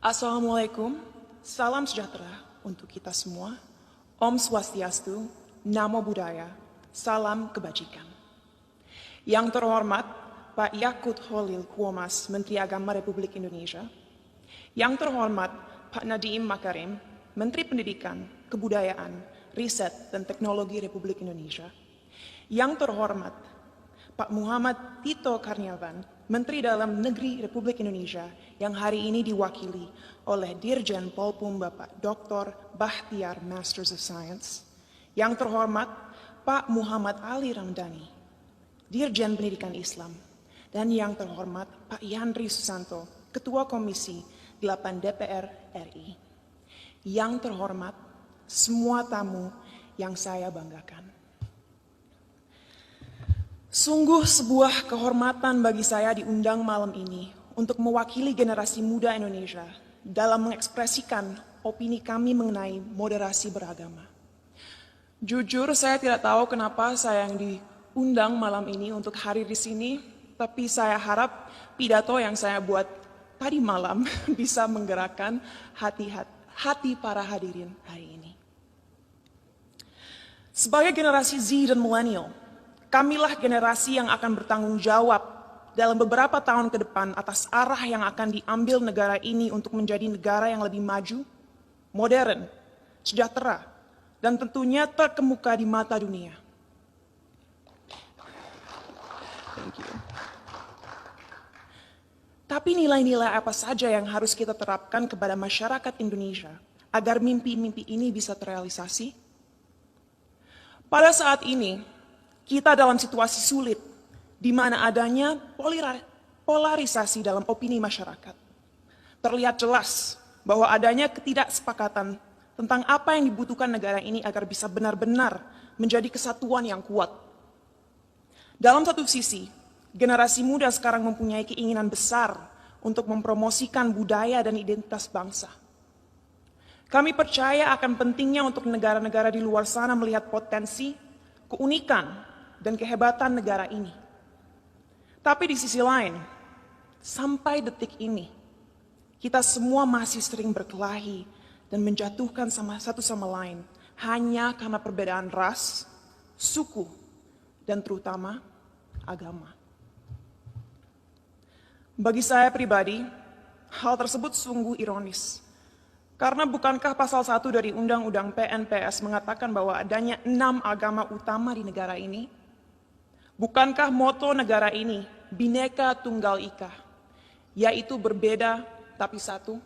Assalamualaikum, salam sejahtera untuk kita semua. Om Swastiastu, Namo Buddhaya, salam kebajikan. Yang terhormat Pak Yakut Holil Kuomas, Menteri Agama Republik Indonesia. Yang terhormat Pak Nadiem Makarim, Menteri Pendidikan, Kebudayaan, Riset, dan Teknologi Republik Indonesia. Yang terhormat Pak Muhammad Tito Karnavian, Menteri Dalam Negeri Republik Indonesia, yang hari ini diwakili oleh Dirjen Polpum Bapak Dr. Bahtiar Masters of Science. Yang terhormat Pak Muhammad Ali Ramdhani, Dirjen Pendidikan Islam. Dan yang terhormat Pak Yandri Susanto, Ketua Komisi 8 DPR RI. Yang terhormat semua tamu yang saya banggakan. Sungguh sebuah kehormatan bagi saya diundang malam ini untuk mewakili generasi muda Indonesia dalam mengekspresikan opini kami mengenai moderasi beragama. Jujur saya tidak tahu kenapa saya yang diundang malam ini untuk hadir di sini, tapi saya harap pidato yang saya buat tadi malam bisa menggerakkan hati para hadirin hari ini. Sebagai generasi Z dan milenial, kamilah generasi yang akan bertanggung jawab dalam beberapa tahun ke depan atas arah yang akan diambil negara ini untuk menjadi negara yang lebih maju, modern, sejahtera, dan tentunya terkemuka di mata dunia. Thank you. Tapi nilai-nilai apa saja yang harus kita terapkan kepada masyarakat Indonesia agar mimpi-mimpi ini bisa terrealisasi? Pada saat ini, kita dalam situasi sulit, di mana adanya polarisasi dalam opini masyarakat. Terlihat jelas bahwa adanya ketidaksepakatan tentang apa yang dibutuhkan negara ini agar bisa benar-benar menjadi kesatuan yang kuat. Dalam satu sisi, generasi muda sekarang mempunyai keinginan besar untuk mempromosikan budaya dan identitas bangsa. Kami percaya akan pentingnya untuk negara-negara di luar sana melihat potensi, keunikan, dan kehebatan negara ini. Tapi di sisi lain, sampai detik ini, kita semua masih sering berkelahi dan menjatuhkan satu sama lain hanya karena perbedaan ras, suku, dan terutama agama. Bagi saya pribadi, hal tersebut sungguh ironis. Karena bukankah pasal 1 dari Undang-Undang PNPS mengatakan bahwa adanya 6 agama utama di negara ini? Bukankah moto negara ini Bhinneka Tunggal Ika, yaitu berbeda tapi satu?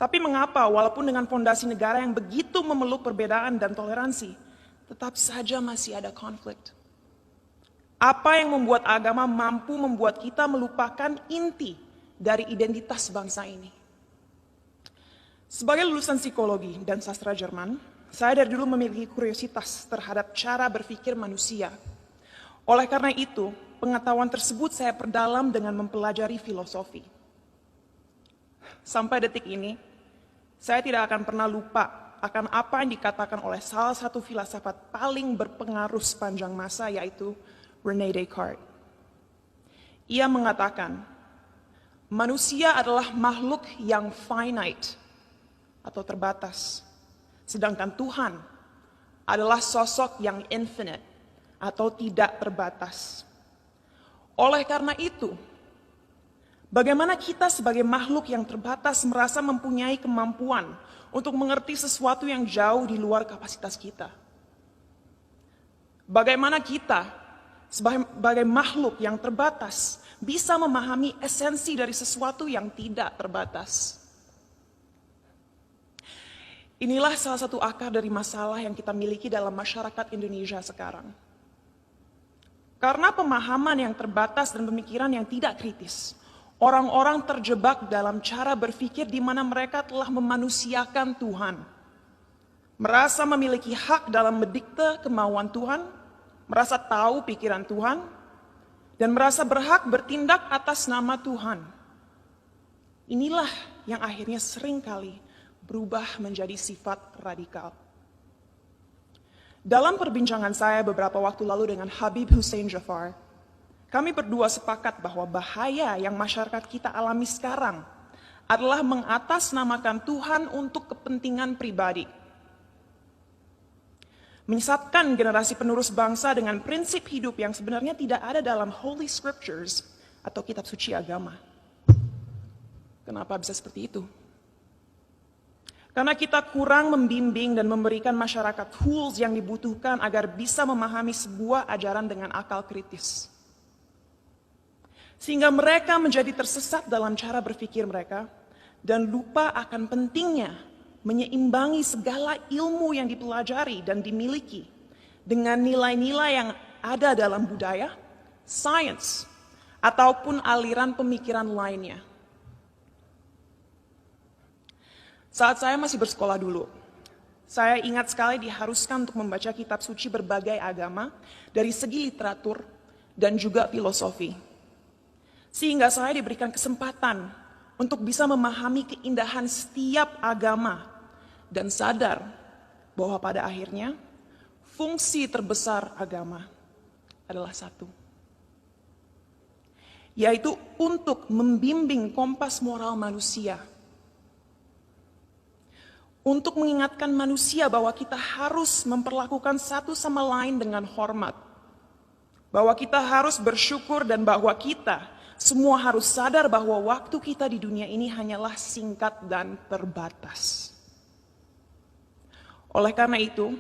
Tapi mengapa walaupun dengan fondasi negara yang begitu memeluk perbedaan dan toleransi, tetap saja masih ada konflik? Apa yang membuat agama mampu membuat kita melupakan inti dari identitas bangsa ini? Sebagai lulusan psikologi dan sastra Jerman, saya dari dulu memiliki kuriositas terhadap cara berpikir manusia. Oleh karena itu, pengetahuan tersebut saya perdalam dengan mempelajari filosofi. Sampai detik ini, saya tidak akan pernah lupa akan apa yang dikatakan oleh salah satu filsafat paling berpengaruh sepanjang masa, yaitu René Descartes. Ia mengatakan, manusia adalah makhluk yang finite atau terbatas, sedangkan Tuhan adalah sosok yang infinite atau tidak terbatas. Oleh karena itu, bagaimana kita sebagai makhluk yang terbatas merasa mempunyai kemampuan untuk mengerti sesuatu yang jauh di luar kapasitas kita? Bagaimana kita sebagai makhluk yang terbatas bisa memahami esensi dari sesuatu yang tidak terbatas? Inilah salah satu akar dari masalah yang kita miliki dalam masyarakat Indonesia sekarang. Karena pemahaman yang terbatas dan pemikiran yang tidak kritis, orang-orang terjebak dalam cara berpikir di mana mereka telah memanusiakan Tuhan. Merasa memiliki hak dalam mendikte kemauan Tuhan, merasa tahu pikiran Tuhan, dan merasa berhak bertindak atas nama Tuhan. Inilah yang akhirnya seringkali berubah menjadi sifat radikal. Dalam perbincangan saya beberapa waktu lalu dengan Habib Hussein Jafar, kami berdua sepakat bahwa bahaya yang masyarakat kita alami sekarang adalah mengatasnamakan Tuhan untuk kepentingan pribadi. Menyesatkan generasi penerus bangsa dengan prinsip hidup yang sebenarnya tidak ada dalam Holy Scriptures atau kitab suci agama. Kenapa bisa seperti itu? Karena kita kurang membimbing dan memberikan masyarakat tools yang dibutuhkan agar bisa memahami sebuah ajaran dengan akal kritis. Sehingga mereka menjadi tersesat dalam cara berpikir mereka dan lupa akan pentingnya menyeimbangi segala ilmu yang dipelajari dan dimiliki dengan nilai-nilai yang ada dalam budaya, sains, ataupun aliran pemikiran lainnya. Saat saya masih bersekolah dulu, saya ingat sekali diharuskan untuk membaca kitab suci berbagai agama dari segi literatur dan juga filosofi. Sehingga saya diberikan kesempatan untuk bisa memahami keindahan setiap agama dan sadar bahwa pada akhirnya fungsi terbesar agama adalah satu, yaitu untuk membimbing kompas moral manusia, untuk mengingatkan manusia bahwa kita harus memperlakukan satu sama lain dengan hormat, bahwa kita harus bersyukur dan bahwa kita semua harus sadar bahwa waktu kita di dunia ini hanyalah singkat dan terbatas. Oleh karena itu,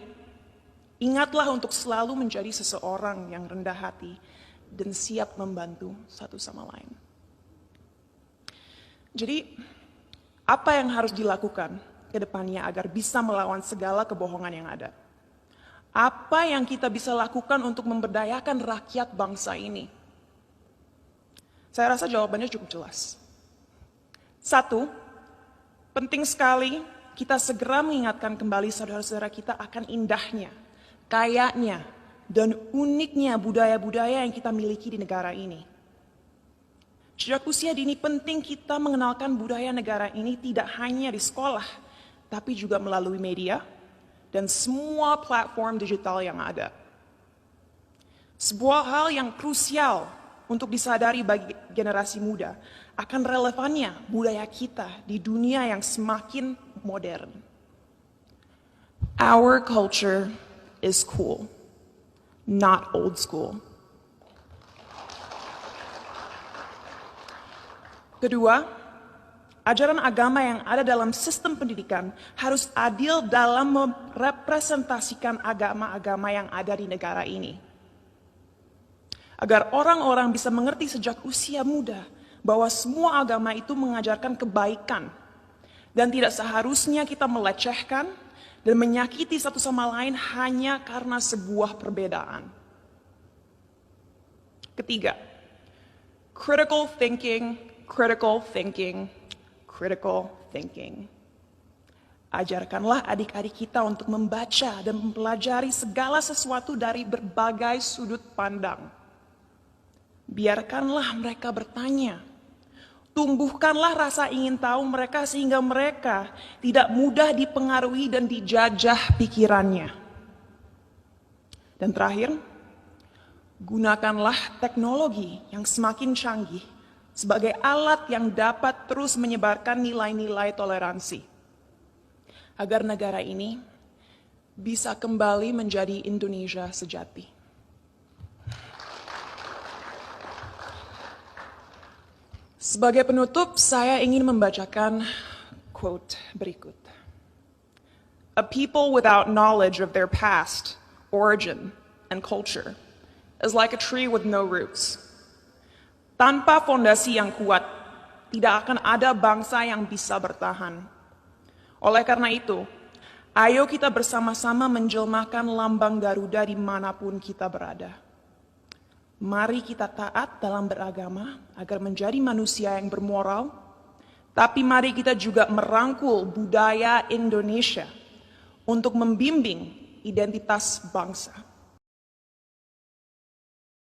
ingatlah untuk selalu menjadi seseorang yang rendah hati dan siap membantu satu sama lain. Jadi, apa yang harus dilakukan ke depannya agar bisa melawan segala kebohongan yang ada? Apa yang kita bisa lakukan untuk memberdayakan rakyat bangsa ini? Saya rasa jawabannya cukup jelas. Satu, penting sekali kita segera mengingatkan kembali saudara-saudara kita akan indahnya, kayanya, dan uniknya budaya-budaya yang kita miliki di negara ini. Sejak usia dini penting kita mengenalkan budaya negara ini tidak hanya di sekolah, tapi juga melalui media dan semua platform digital yang ada. Sebuah hal yang krusial untuk disadari bagi generasi muda akan relevannya budaya kita di dunia yang semakin modern. Our culture is cool, not old school. Kedua, ajaran agama yang ada dalam sistem pendidikan harus adil dalam merepresentasikan agama-agama yang ada di negara ini. Agar orang-orang bisa mengerti sejak usia muda bahwa semua agama itu mengajarkan kebaikan dan tidak seharusnya kita melecehkan dan menyakiti satu sama lain hanya karena sebuah perbedaan. Ketiga, critical thinking, critical thinking, critical thinking. Ajarkanlah adik-adik kita untuk membaca dan mempelajari segala sesuatu dari berbagai sudut pandang. Biarkanlah mereka bertanya. Tumbuhkanlah rasa ingin tahu mereka sehingga mereka tidak mudah dipengaruhi dan dijajah pikirannya. Dan terakhir, gunakanlah teknologi yang semakin canggih sebagai alat yang dapat terus menyebarkan nilai-nilai toleransi. Agar negara ini bisa kembali menjadi Indonesia sejati. Sebagai penutup, saya ingin membacakan quote berikut. A people without knowledge of their past, origin, and culture is like a tree with no roots. Tanpa fondasi yang kuat, tidak akan ada bangsa yang bisa bertahan. Oleh karena itu, ayo kita bersama-sama menjelmakan lambang Garuda dimanapun kita berada. Mari kita taat dalam beragama agar menjadi manusia yang bermoral, tapi mari kita juga merangkul budaya Indonesia untuk membimbing identitas bangsa.